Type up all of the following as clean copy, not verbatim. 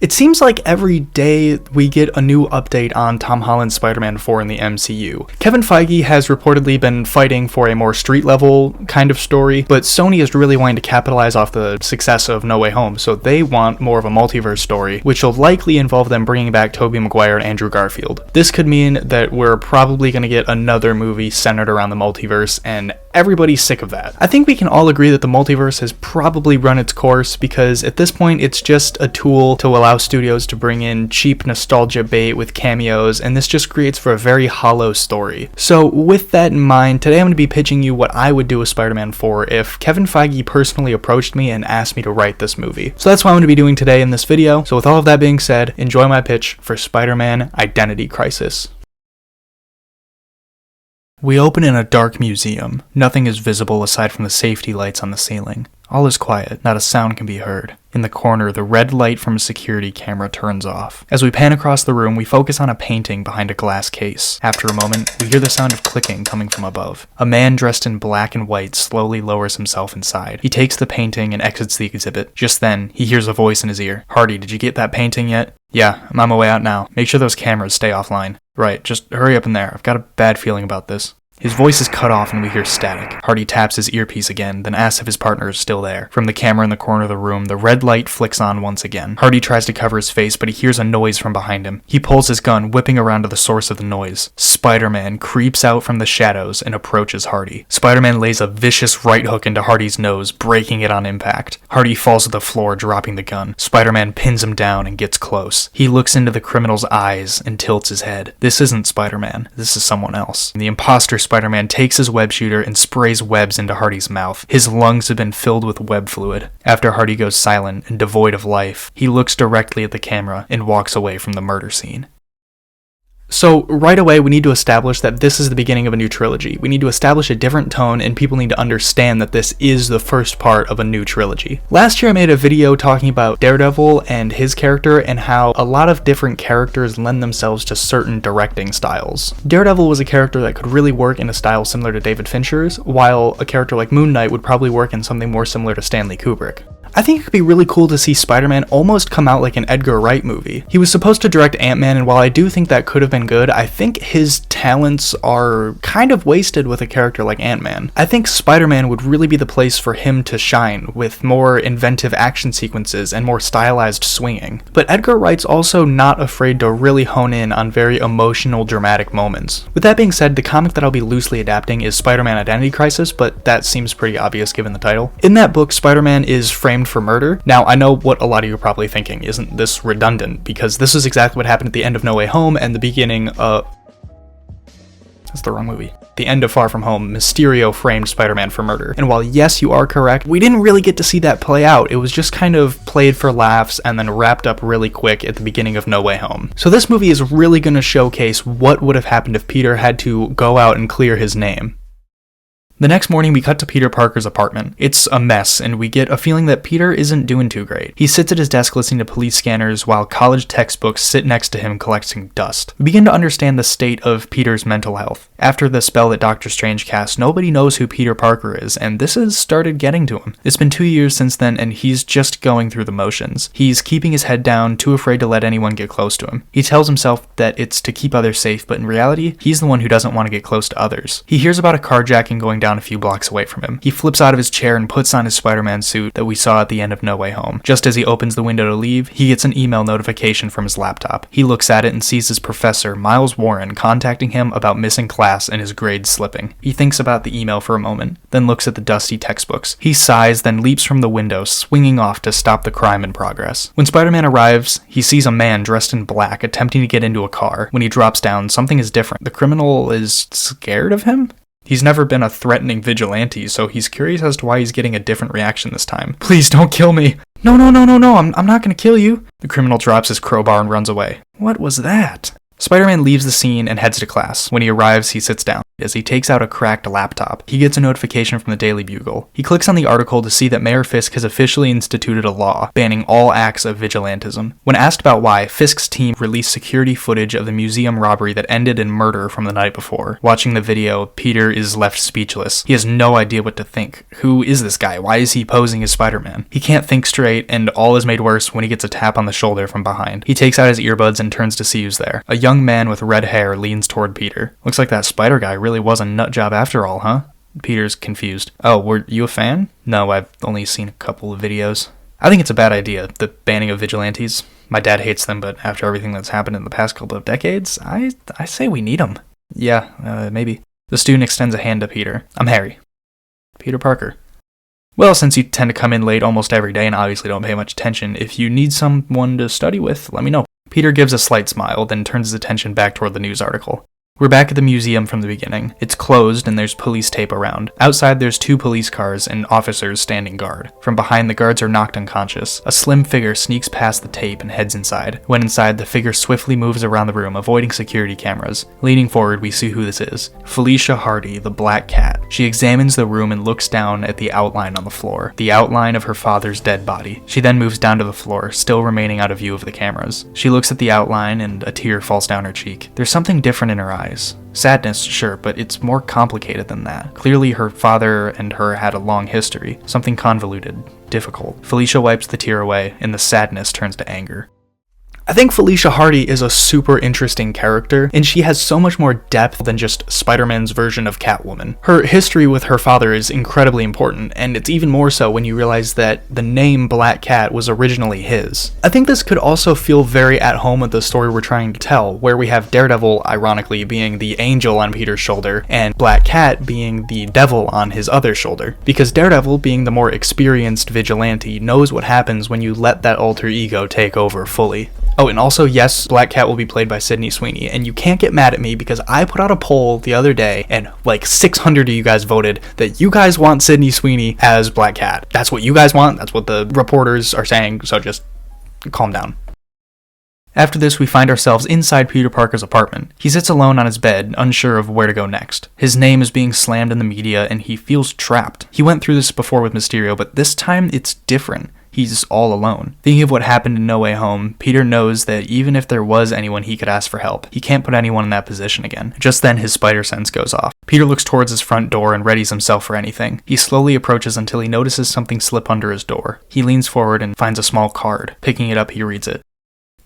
It seems like every day we get a new update on Tom Holland's Spider-Man 4 in the MCU. Kevin Feige has reportedly been fighting for a more street-level kind of story, but Sony is really wanting to capitalize off the success of No Way Home, so they want more of a multiverse story, which will likely involve them bringing back Tobey Maguire and Andrew Garfield. This could mean that we're probably going to get another movie centered around the multiverse, and everybody's sick of that. I think we can all agree that the multiverse has probably run its course, because at this point it's just a tool to allow studios to bring in cheap nostalgia bait with cameos, and this just creates for a very hollow story. So with that in mind, today I'm going to be pitching you what I would do with Spider-Man 4 if Kevin Feige personally approached me and asked me to write this movie. So that's what I'm going to be doing today in this video. So with all of that being said, enjoy my pitch for Spider-Man Identity Crisis. We open in a dark museum. Nothing is visible aside from the safety lights on the ceiling. All is quiet, not a sound can be heard. In the corner, the red light from a security camera turns off. As we pan across the room, we focus on a painting behind a glass case. After a moment, we hear the sound of clicking coming from above. A man dressed in black and white slowly lowers himself inside. He takes the painting and exits the exhibit. Just then, he hears a voice in his ear. "Hardy, did you get that painting yet?" "Yeah, I'm on my way out now. Make sure those cameras stay offline." "Right, just hurry up in there. I've got a bad feeling about this." His voice is cut off and we hear static. Hardy taps his earpiece again, then asks if his partner is still there. From the camera in the corner of the room, the red light flicks on once again. Hardy tries to cover his face, but he hears a noise from behind him. He pulls his gun, whipping around to the source of the noise. Spider-Man creeps out from the shadows and approaches Hardy. Spider-Man lays a vicious right hook into Hardy's nose, breaking it on impact. Hardy falls to the floor, dropping the gun. Spider-Man pins him down and gets close. He looks into the criminal's eyes and tilts his head. This isn't Spider-Man. This is someone else. The imposter Spider-Man takes his web shooter and sprays webs into Hardy's mouth. His lungs have been filled with web fluid. After Hardy goes silent and devoid of life, he looks directly at the camera and walks away from the murder scene. So right away we need to establish that this is the beginning of a new trilogy. We need to establish a different tone and people need to understand that this is the first part of a new trilogy. Last year I made a video talking about Daredevil and his character and how a lot of different characters lend themselves to certain directing styles. Daredevil was a character that could really work in a style similar to David Fincher's, while a character like Moon Knight would probably work in something more similar to Stanley Kubrick. I think it could be really cool to see Spider-Man almost come out like an Edgar Wright movie. He was supposed to direct Ant-Man, and while I do think that could have been good, I think his talents are kind of wasted with a character like Ant-Man. I think Spider-Man would really be the place for him to shine, with more inventive action sequences and more stylized swinging. But Edgar Wright's also not afraid to really hone in on very emotional, dramatic moments. With that being said, the comic that I'll be loosely adapting is Spider-Man Identity Crisis, but that seems pretty obvious given the title. In that book, Spider-Man is framed for murder. Now, I know what a lot of you are probably thinking. Isn't this redundant? Because this is exactly what happened at the end of No Way Home and the beginning of... That's the wrong movie. The end of Far From Home, Mysterio framed Spider-Man for murder. And while yes, you are correct, we didn't really get to see that play out. It was just kind of played for laughs and then wrapped up really quick at the beginning of No Way Home. So this movie is really going to showcase what would have happened if Peter had to go out and clear his name. The next morning, we cut to Peter Parker's apartment. It's a mess, and we get a feeling that Peter isn't doing too great. He sits at his desk listening to police scanners while college textbooks sit next to him collecting dust. We begin to understand the state of Peter's mental health. After the spell that Doctor Strange cast, nobody knows who Peter Parker is, and this has started getting to him. It's been 2 years since then, and he's just going through the motions. He's keeping his head down, too afraid to let anyone get close to him. He tells himself that it's to keep others safe, but in reality, he's the one who doesn't want to get close to others. He hears about a carjacking going down a few blocks away from him. He flips out of his chair and puts on his Spider-Man suit that we saw at the end of No Way Home. Just as he opens the window to leave, he gets an email notification from his laptop. He looks at it and sees his professor, Miles Warren, contacting him about missing class and his grades slipping. He thinks about the email for a moment, then looks at the dusty textbooks. He sighs, then leaps from the window, swinging off to stop the crime in progress. When Spider-Man arrives, he sees a man dressed in black attempting to get into a car. When he drops down, something is different. The criminal is scared of him? He's never been a threatening vigilante, so he's curious as to why he's getting a different reaction this time. "Please don't kill me." No, I'm not gonna kill you." The criminal drops his crowbar and runs away. What was that? Spider-Man leaves the scene and heads to class. When he arrives, he sits down. as he takes out a cracked laptop. He gets a notification from the Daily Bugle. He clicks on the article to see that Mayor Fisk has officially instituted a law banning all acts of vigilantism. When asked about why, Fisk's team released security footage of the museum robbery that ended in murder from the night before. Watching the video, Peter is left speechless. He has no idea what to think. Who is this guy? Why is he posing as Spider-Man? He can't think straight, and all is made worse when he gets a tap on the shoulder from behind. He takes out his earbuds and turns to see who's there. A young man with red hair leans toward Peter. Looks like that spider guy really was a nut job after all, huh? Peter's confused. Oh, were you a fan? No, I've only seen a couple of videos. I think it's a bad idea, the banning of vigilantes. My dad hates them, but after everything that's happened in the past couple of decades, I say we need them. Yeah, maybe. The student extends a hand to Peter. I'm Harry. Peter Parker. Well, since you tend to come in late almost every day and obviously don't pay much attention, if you need someone to study with, let me know. Peter gives a slight smile, then turns his attention back toward the news article. We're back at the museum from the beginning. It's closed and there's police tape around. Outside there's 2 police cars and officers standing guard. From behind, the guards are knocked unconscious. A slim figure sneaks past the tape and heads inside. When inside, the figure swiftly moves around the room, avoiding security cameras. Leaning forward, we see who this is. Felicia Hardy, the Black Cat. She examines the room and looks down at the outline on the floor. The outline of her father's dead body. She then moves down to the floor, still remaining out of view of the cameras. She looks at the outline and a tear falls down her cheek. There's something different in her eyes. Sadness, sure, but it's more complicated than that. Clearly her father and her had a long history, something convoluted, difficult. Felicia wipes the tear away, and the sadness turns to anger. I think Felicia Hardy is a super interesting character, and she has so much more depth than just Spider-Man's version of Catwoman. Her history with her father is incredibly important, and it's even more so when you realize that the name Black Cat was originally his. I think this could also feel very at home with the story we're trying to tell, where we have Daredevil, ironically, being the angel on Peter's shoulder, and Black Cat being the devil on his other shoulder. Because Daredevil, being the more experienced vigilante, knows what happens when you let that alter ego take over fully. Oh, and also, yes, Black Cat will be played by Sydney Sweeney, and you can't get mad at me because I put out a poll the other day, and like 600 of you guys voted that you guys want Sydney Sweeney as Black Cat. That's what you guys want, that's what the reporters are saying, so just calm down. After this, we find ourselves inside Peter Parker's apartment. He sits alone on his bed, unsure of where to go next. His name is being slammed in the media, and he feels trapped. He went through this before with Mysterio, but this time it's different. He's all alone. Thinking of what happened in No Way Home, Peter knows that even if there was anyone he could ask for help, he can't put anyone in that position again. Just then, his spider sense goes off. Peter looks towards his front door and readies himself for anything. He slowly approaches until he notices something slip under his door. He leans forward and finds a small card. Picking it up, he reads it.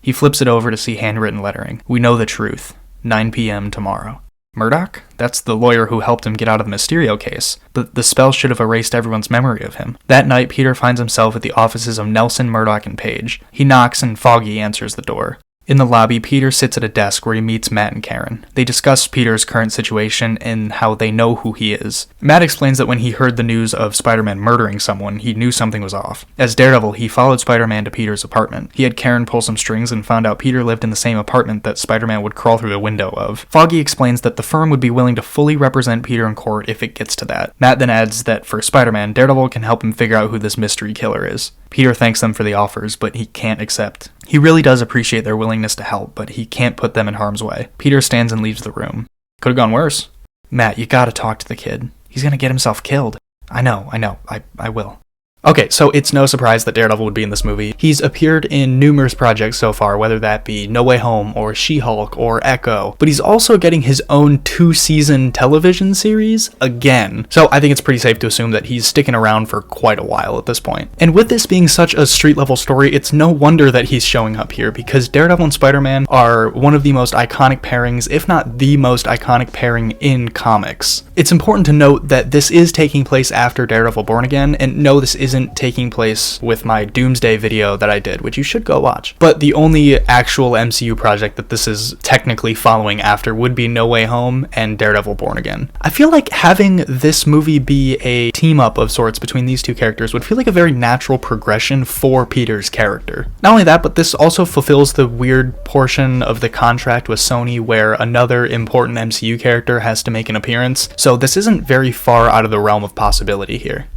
He flips it over to see handwritten lettering. We know the truth. 9 p.m. tomorrow. Murdoch? That's the lawyer who helped him get out of the Mysterio case. The spell should have erased everyone's memory of him. That night, Peter finds himself at the offices of Nelson, Murdoch, and Page. He knocks and Foggy answers the door. In the lobby, Peter sits at a desk where he meets Matt and Karen. They discuss Peter's current situation and how they know who he is. Matt explains that when he heard the news of Spider-Man murdering someone, he knew something was off. As Daredevil, he followed Spider-Man to Peter's apartment. He had Karen pull some strings and found out Peter lived in the same apartment that Spider-Man would crawl through the window of. Foggy explains that the firm would be willing to fully represent Peter in court if it gets to that. Matt then adds that for Spider-Man, Daredevil can help him figure out who this mystery killer is. Peter thanks them for the offers, but he can't accept. He really does appreciate their willingness to help, but he can't put them in harm's way. Peter stands and leaves the room. Could've gone worse. Matt, you gotta talk to the kid. He's gonna get himself killed. I know, I will. Okay, so it's no surprise that Daredevil would be in this movie. He's appeared in numerous projects so far, whether that be No Way Home, or She-Hulk, or Echo, but he's also getting his own 2-season television series again. So I think it's pretty safe to assume that he's sticking around for quite a while at this point. And with this being such a street-level story, it's no wonder that he's showing up here, because Daredevil and Spider-Man are one of the most iconic pairings, if not the most iconic pairing in comics. It's important to note that this is taking place after Daredevil Born Again, and no, this isn't taking place with my Doomsday video that I did, which you should go watch. But the only actual MCU project that this is technically following after would be No Way Home and Daredevil Born Again. I feel like having this movie be a team-up of sorts between these two characters would feel like a very natural progression for Peter's character. Not only that, but this also fulfills the weird portion of the contract with Sony where another important MCU character has to make an appearance, so this isn't very far out of the realm of possibility here.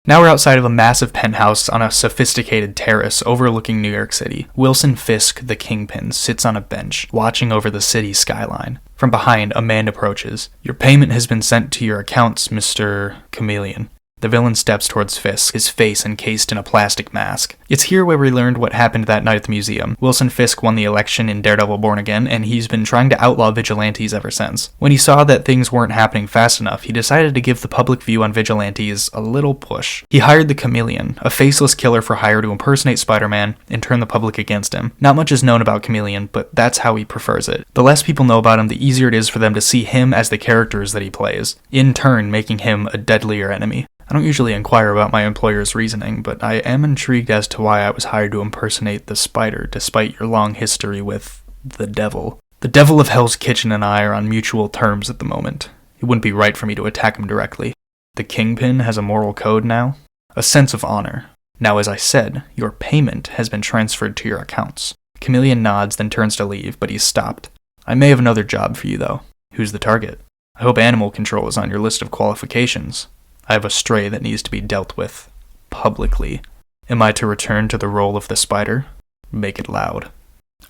Now we're outside of a massive penthouse on a sophisticated terrace overlooking New York City. Wilson Fisk, the Kingpin, sits on a bench, watching over the city skyline. From behind, a man approaches. "Your payment has been sent to your accounts, Mr. Chameleon." The villain steps towards Fisk, his face encased in a plastic mask. It's here where we learned what happened that night at the museum. Wilson Fisk won the election in Daredevil Born Again, and he's been trying to outlaw vigilantes ever since. When he saw that things weren't happening fast enough, he decided to give the public view on vigilantes a little push. He hired the Chameleon, a faceless killer for hire to impersonate Spider-Man and turn the public against him. Not much is known about Chameleon, but that's how he prefers it. The less people know about him, the easier it is for them to see him as the characters that he plays, in turn making him a deadlier enemy. I don't usually inquire about my employer's reasoning, but I am intrigued as to why I was hired to impersonate the Spider, despite your long history with the Devil. The Devil of Hell's Kitchen and I are on mutual terms at the moment. It wouldn't be right for me to attack him directly. The Kingpin has a moral code now, a sense of honor. Now, as I said, your payment has been transferred to your accounts. Chameleon nods, then turns to leave, but he's stopped. I may have another job for you, though. Who's the target? I hope animal control is on your list of qualifications. I have a stray that needs to be dealt with. Publicly. Am I to return to the role of the Spider? Make it loud.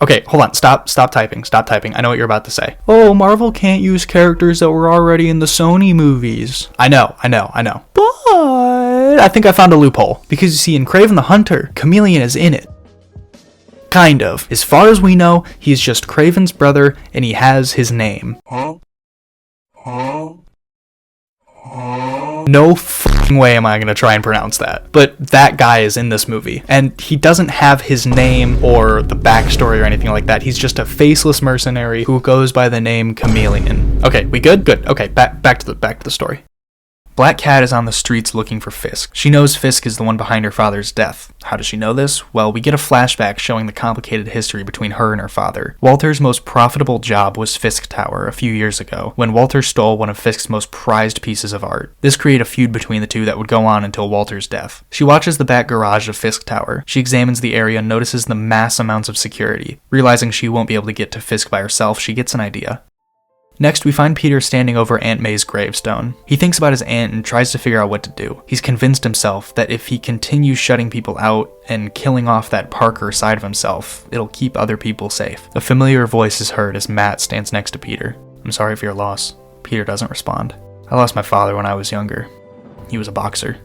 Okay, hold on. Stop typing. I know what you're about to say. Oh, Marvel can't use characters that were already in the Sony movies. I know. But I think I found a loophole. Because you see, in Kraven the Hunter, Chameleon is in it. Kind of. As far as we know, he's just Kraven's brother, and he has his name. No f***ing way am I going to try and pronounce that. But that guy is in this movie. And he doesn't have his name or the backstory or anything like that. He's just a faceless mercenary who goes by the name Chameleon. Okay, we good? Good. Okay, back to the story. Black Cat is on the streets looking for Fisk. She knows Fisk is the one behind her father's death. How does she know this? Well, we get a flashback showing the complicated history between her and her father. Walter's most profitable job was Fisk Tower a few years ago, when Walter stole one of Fisk's most prized pieces of art. This created a feud between the two that would go on until Walter's death. She watches the back garage of Fisk Tower. She examines the area and notices the mass amounts of security. Realizing she won't be able to get to Fisk by herself, she gets an idea. Next, we find Peter standing over Aunt May's gravestone. He thinks about his aunt and tries to figure out what to do. He's convinced himself that if he continues shutting people out and killing off that Parker side of himself, it'll keep other people safe. A familiar voice is heard as Matt stands next to Peter. "I'm sorry for your loss." Peter doesn't respond. "I lost my father when I was younger. He was a boxer."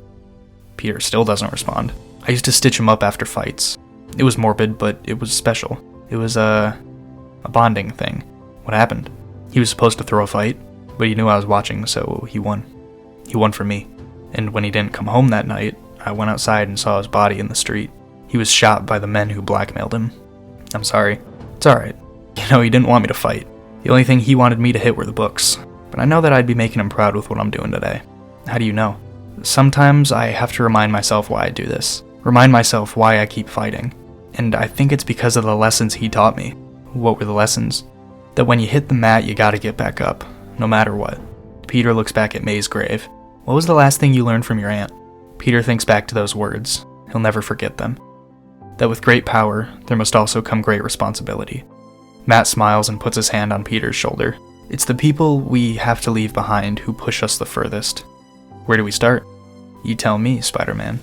Peter still doesn't respond. "I used to stitch him up after fights. It was morbid, but it was special. It was a bonding thing." "What happened?" "He was supposed to throw a fight, but he knew I was watching, so he won. He won for me. And when he didn't come home that night, I went outside and saw his body in the street. He was shot by the men who blackmailed him. I'm sorry." "It's alright. You know, he didn't want me to fight. The only thing he wanted me to hit were the books. But I know that I'd be making him proud with what I'm doing today." "How do you know?" "Sometimes I have to remind myself why I do this. Remind myself why I keep fighting. And I think it's because of the lessons he taught me." "What were the lessons?" "That when you hit the mat, you gotta get back up, no matter what." Peter looks back at May's grave. "What was the last thing you learned from your aunt?" Peter thinks back to those words. He'll never forget them. "That with great power, there must also come great responsibility." Matt smiles and puts his hand on Peter's shoulder. "It's the people we have to leave behind who push us the furthest." "Where do we start?" "You tell me, Spider-Man."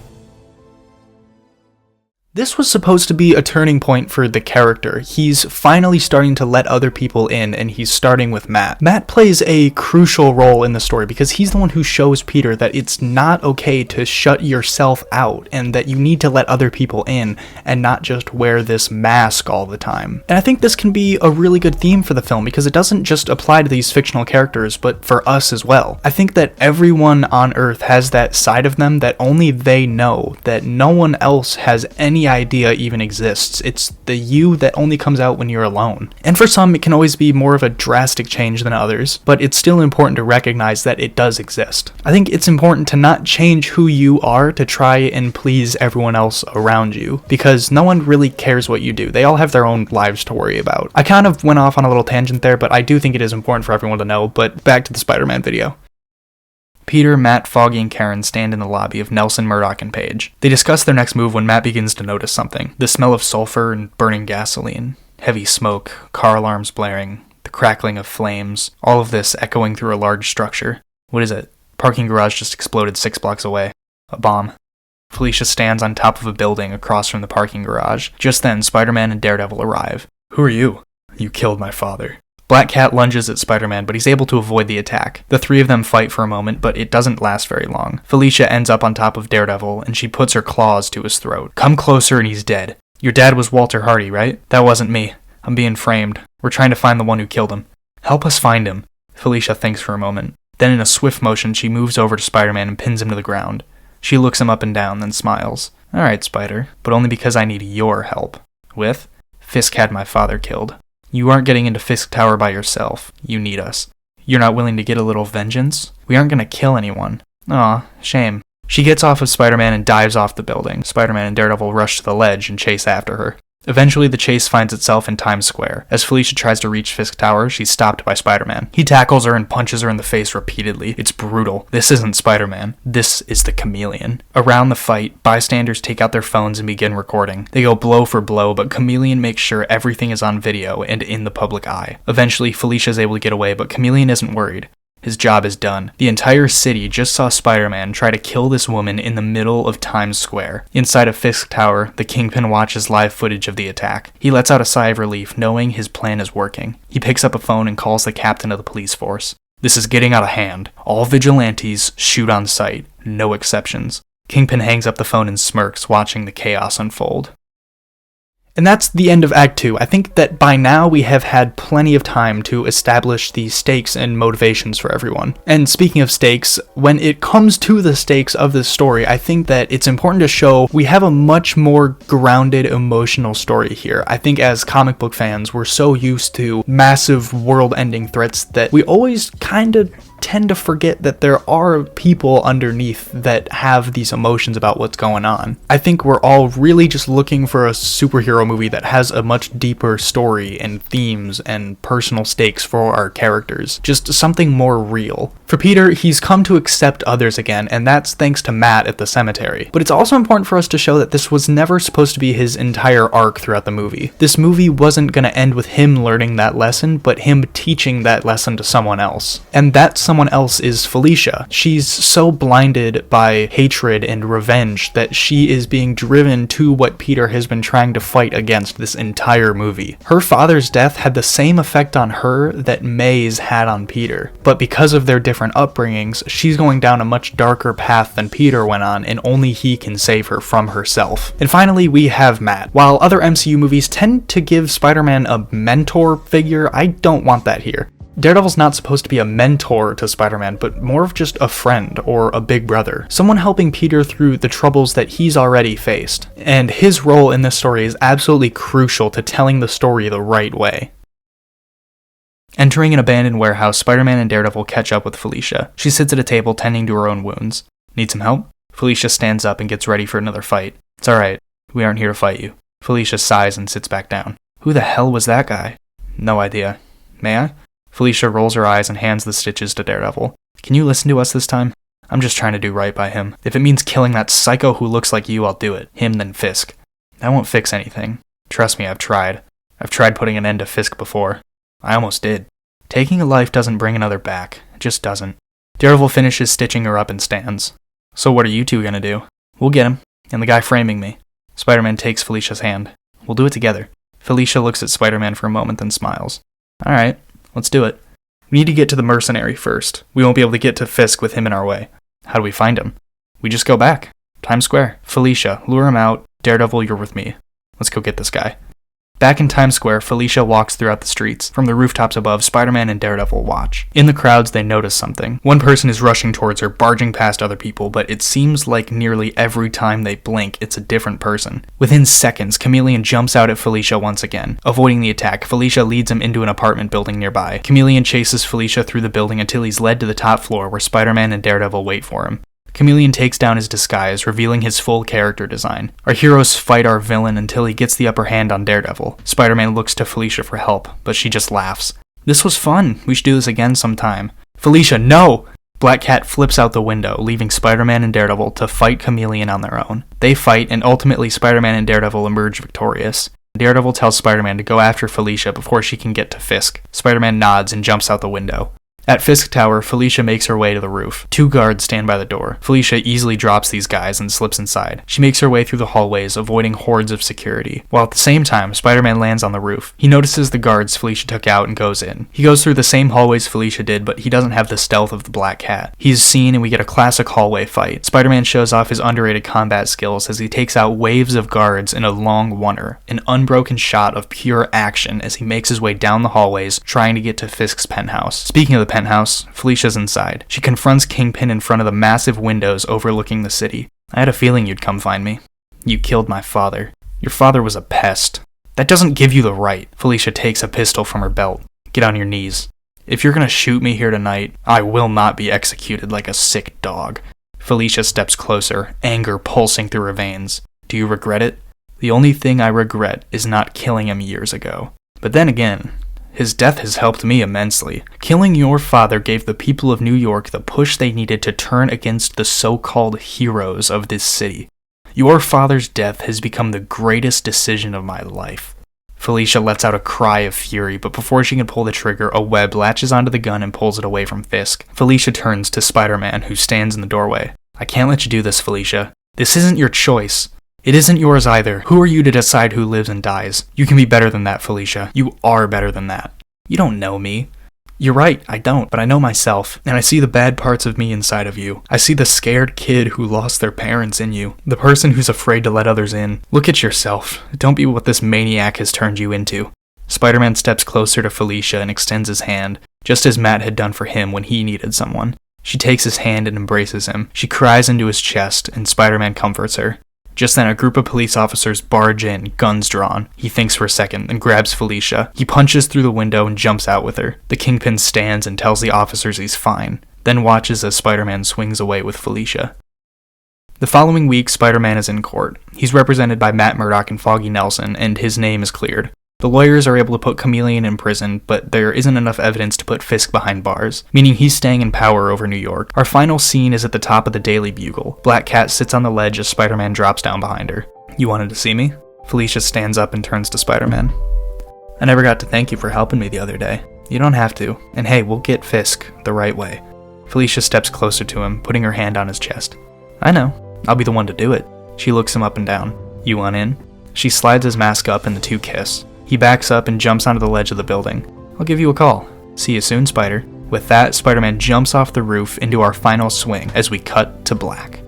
This was supposed to be a turning point for the character. He's finally starting to let other people in, and he's starting with Matt. Matt plays a crucial role in the story because he's the one who shows Peter that it's not okay to shut yourself out and that you need to let other people in and not just wear this mask all the time. And I think this can be a really good theme for the film because it doesn't just apply to these fictional characters, but for us as well. I think that everyone on Earth has that side of them that only they know, that no one else has any idea even exists. It's the you that only comes out when you're alone. And for some, it can always be more of a drastic change than others, but it's still important to recognize that it does exist. I think it's important to not change who you are to try and please everyone else around you, because no one really cares what you do. They all have their own lives to worry about. I kind of went off on a little tangent there, but I do think it is important for everyone to know, but back to the Spider-Man video. Peter, Matt, Foggy, and Karen stand in the lobby of Nelson, Murdoch, and Page. They discuss their next move when Matt begins to notice something. The smell of sulfur and burning gasoline, heavy smoke, car alarms blaring, the crackling of flames, all of this echoing through a large structure. What is it? Parking garage just exploded 6 blocks away. A bomb. Felicia stands on top of a building across from the parking garage. Just then, Spider-Man and Daredevil arrive. Who are you? You killed my father. Black Cat lunges at Spider-Man, but he's able to avoid the attack. The three of them fight for a moment, but it doesn't last very long. Felicia ends up on top of Daredevil, and she puts her claws to his throat. Come closer and he's dead. Your dad was Walter Hardy, right? That wasn't me. I'm being framed. We're trying to find the one who killed him. Help us find him. Felicia thinks for a moment. Then in a swift motion, she moves over to Spider-Man and pins him to the ground. She looks him up and down, then smiles. Alright, Spider, but only because I need your help. With? Fisk had my father killed. You aren't getting into Fisk Tower by yourself. You need us. You're not willing to get a little vengeance? We aren't gonna kill anyone. Aw, shame. She gets off of Spider-Man and dives off the building. Spider-Man and Daredevil rush to the ledge and chase after her. Eventually, the chase finds itself in Times Square. As Felicia tries to reach Fisk Tower, she's stopped by Spider-Man. He tackles her and punches her in the face repeatedly. It's brutal. This isn't Spider-Man. This is the Chameleon. Around the fight, bystanders take out their phones and begin recording. They go blow for blow, but Chameleon makes sure everything is on video and in the public eye. Eventually, Felicia is able to get away, but Chameleon isn't worried. His job is done. The entire city just saw Spider-Man try to kill this woman in the middle of Times Square. Inside of Fisk Tower, the Kingpin watches live footage of the attack. He lets out a sigh of relief, knowing his plan is working. He picks up a phone and calls the captain of the police force. This is getting out of hand. All vigilantes shoot on sight. No exceptions. Kingpin hangs up the phone and smirks, watching the chaos unfold. And that's the end of Act 2. I think that by now we have had plenty of time to establish the stakes and motivations for everyone. And speaking of stakes, when it comes to the stakes of this story, I think that it's important to show we have a much more grounded emotional story here. I think as comic book fans, we're so used to massive world-ending threats that we always kind of tend to forget that there are people underneath that have these emotions about what's going on. I think we're all really just looking for a superhero movie that has a much deeper story and themes and personal stakes for our characters. Just something more real. For Peter, he's come to accept others again, and that's thanks to Matt at the cemetery. But it's also important for us to show that this was never supposed to be his entire arc throughout the movie. This movie wasn't going to end with him learning that lesson, but him teaching that lesson to someone else. And that someone else is Felicia. She's so blinded by hatred and revenge that she is being driven to what Peter has been trying to fight against this entire movie. Her father's death had the same effect on her that May's had on Peter, but because of their different upbringings, she's going down a much darker path than Peter went on, and only he can save her from herself. And finally, we have Matt. While other MCU movies tend to give Spider-Man a mentor figure, I don't want that here. Daredevil's not supposed to be a mentor to Spider-Man, but more of just a friend or a big brother. Someone helping Peter through the troubles that he's already faced. And his role in this story is absolutely crucial to telling the story the right way. Entering an abandoned warehouse, Spider-Man and Daredevil catch up with Felicia. She sits at a table tending to her own wounds. Need some help? Felicia stands up and gets ready for another fight. It's alright. We aren't here to fight you. Felicia sighs and sits back down. Who the hell was that guy? No idea. May I? Felicia rolls her eyes and hands the stitches to Daredevil. Can you listen to us this time? I'm just trying to do right by him. If it means killing that psycho who looks like you, I'll do it. Him, then Fisk. That won't fix anything. Trust me, I've tried. I've tried putting an end to Fisk before. I almost did. Taking a life doesn't bring another back. It just doesn't. Daredevil finishes stitching her up and stands. So what are you two gonna do? We'll get him. And the guy framing me. Spider-Man takes Felicia's hand. We'll do it together. Felicia looks at Spider-Man for a moment, then smiles. Alright. Let's do it. We need to get to the mercenary first. We won't be able to get to Fisk with him in our way. How do we find him? We just go back. Times Square. Felicia, lure him out. Daredevil, you're with me. Let's go get this guy. Back in Times Square, Felicia walks throughout the streets. From the rooftops above, Spider-Man and Daredevil watch. In the crowds, they notice something. One person is rushing towards her, barging past other people, but it seems like nearly every time they blink, it's a different person. Within seconds, Chameleon jumps out at Felicia once again. Avoiding the attack, Felicia leads him into an apartment building nearby. Chameleon chases Felicia through the building until he's led to the top floor where Spider-Man and Daredevil wait for him. Chameleon takes down his disguise, revealing his full character design. Our heroes fight our villain until he gets the upper hand on Daredevil. Spider-Man looks to Felicia for help, but she just laughs. This was fun. We should do this again sometime. Felicia, no! Black Cat flips out the window, leaving Spider-Man and Daredevil to fight Chameleon on their own. They fight, and ultimately Spider-Man and Daredevil emerge victorious. Daredevil tells Spider-Man to go after Felicia before she can get to Fisk. Spider-Man nods and jumps out the window. At Fisk Tower, Felicia makes her way to the roof. 2 guards stand by the door. Felicia easily drops these guys and slips inside. She makes her way through the hallways, avoiding hordes of security. While at the same time, Spider-Man lands on the roof. He notices the guards Felicia took out and goes in. He goes through the same hallways Felicia did, but he doesn't have the stealth of the Black Cat. He's seen and we get a classic hallway fight. Spider-Man shows off his underrated combat skills as he takes out waves of guards in a long oneer. An unbroken shot of pure action as he makes his way down the hallways, trying to get to Fisk's penthouse. Speaking of the penthouse, Felicia's inside. She confronts Kingpin in front of the massive windows overlooking the city. I had a feeling you'd come find me. You killed my father. Your father was a pest. That doesn't give you the right. Felicia takes a pistol from her belt. Get on your knees. If you're gonna shoot me here tonight, I will not be executed like a sick dog. Felicia steps closer, anger pulsing through her veins. Do you regret it? The only thing I regret is not killing him years ago. But then again, his death has helped me immensely. Killing your father gave the people of New York the push they needed to turn against the so-called heroes of this city. Your father's death has become the greatest decision of my life. Felicia lets out a cry of fury, but before she can pull the trigger, a web latches onto the gun and pulls it away from Fisk. Felicia turns to Spider-Man, who stands in the doorway. I can't let you do this, Felicia. This isn't your choice. It isn't yours either. Who are you to decide who lives and dies? You can be better than that, Felicia. You are better than that. You don't know me. You're right, I don't, but I know myself, and I see the bad parts of me inside of you. I see the scared kid who lost their parents in you, the person who's afraid to let others in. Look at yourself. Don't be what this maniac has turned you into. Spider-Man steps closer to Felicia and extends his hand, just as Matt had done for him when he needed someone. She takes his hand and embraces him. She cries into his chest, and Spider-Man comforts her. Just then, a group of police officers barge in, guns drawn. He thinks for a second, then grabs Felicia. He punches through the window and jumps out with her. The Kingpin stands and tells the officers he's fine, then watches as Spider-Man swings away with Felicia. The following week, Spider-Man is in court. He's represented by Matt Murdock and Foggy Nelson, and his name is cleared. The lawyers are able to put Chameleon in prison, but there isn't enough evidence to put Fisk behind bars, meaning he's staying in power over New York. Our final scene is at the top of the Daily Bugle. Black Cat sits on the ledge as Spider-Man drops down behind her. You wanted to see me? Felicia stands up and turns to Spider-Man. I never got to thank you for helping me the other day. You don't have to. And hey, we'll get Fisk the right way. Felicia steps closer to him, putting her hand on his chest. I know. I'll be the one to do it. She looks him up and down. You want in? She slides his mask up and the two kiss. He backs up and jumps onto the ledge of the building. I'll give you a call. See you soon, Spider. With that, Spider-Man jumps off the roof into our final swing as we cut to black.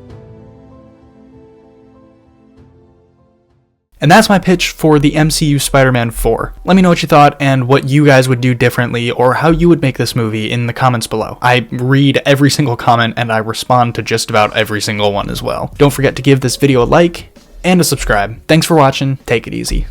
And that's my pitch for the MCU Spider-Man 4. Let me know what you thought and what you guys would do differently or how you would make this movie in the comments below. I read every single comment and I respond to just about every single one as well. Don't forget to give this video a like and a subscribe. Thanks for watching. Take it easy.